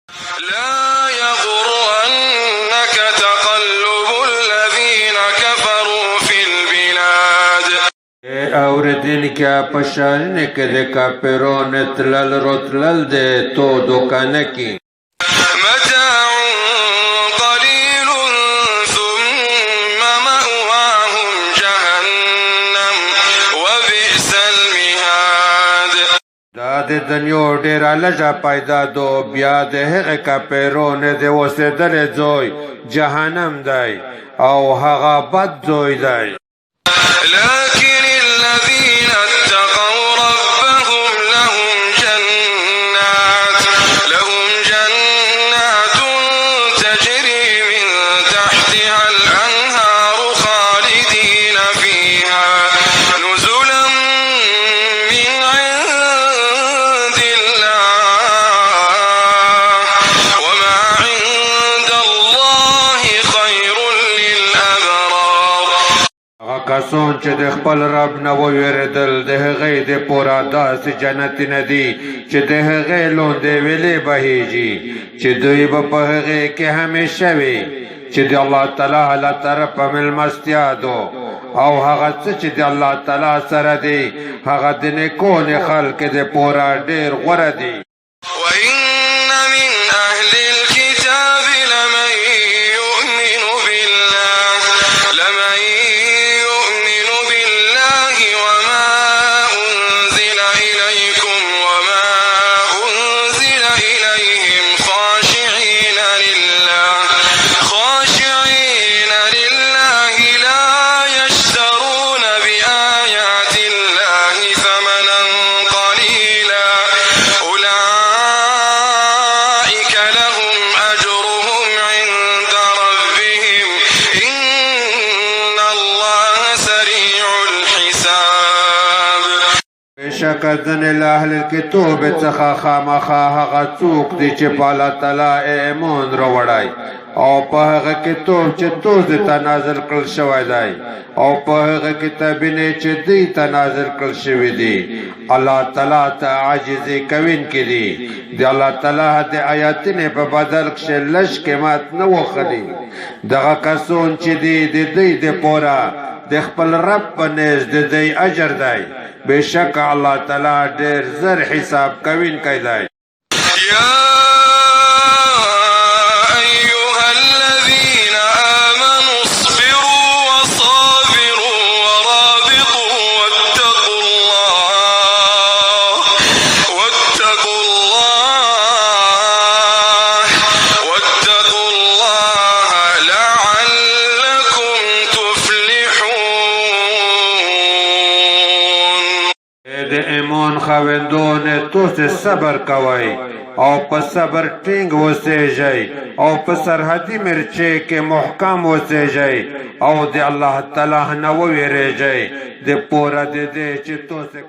لا يغرنك تقلب الذين كفروا في البلاد. اوریدونکي پشان کې د کافرونو تلل رتلل د تو دوکانه کې متاع قليل ثم مأواهم جهنم وبئس المهاد. دا د دنیا ډېره لږه پیدا دو بیا د هغه کافرونو د اوسېدلې ځای جهنم دی او هغه بد ځای دی. لكن الذين اتقوا ربهم لهم جنات تجري من تحتها الأنهار خالدين فيها نزلا من عند الله وما عند الله خير للأبرار. کسان چې د خپل رب نه ووېرېدل د هغې د پوره داسې جنتونه دي چې د هغې لاندې ویلې بهیږي چې دوی به په هغې کې همیشه وي چې د الله تعالی له طرفه مېلمستیا ده او هغه څه چې د الله تعالی سره دي هغه د نیکونو خلکو د پوره ډېر غوره دي. وإن من أهل الكتاب لمن يؤمن بالله وما أنزل إليكم وما أنزل إليهم خاشعين لله لا يشترون بآيات الله ثمنا قليلا أولئك لهم أجرهم عند ربهم إن الله سريع الحساب. بېشکه ځینې له اهل الکتاب څخه خامخا هغه څوک دي چې په الله تعالی ایمان راوړی او په هغه کتاب چې تاسو ته نازل کړل شوی دی او په هغه کتابونه چې دوی ته نازل کړل شوي دي الله تعالی ته عاجزي کوونکي دي. د الله تعالی د آیاتونو په بدل کښې لږ قیمت نه واخلي. دغه کسان چې دي د دوی دپاره د خپل رب په نزد د دوی اجر دی. بېشکه الله تعالی ډېر زر حساب کوونکی دی. يا أيها الذين آمنوا اصبروا وصابروا ورابطوا واتقوا الله لعلكم تفلحون. د ایمان خاوندان تاسو صبر کوئ او په صبر ټینګ اوسېږئ او په سرحدي مرچې کې محکم اوسېږئ او د الله تعالی نه ووېرېږئ د پوره د دې چې تاسو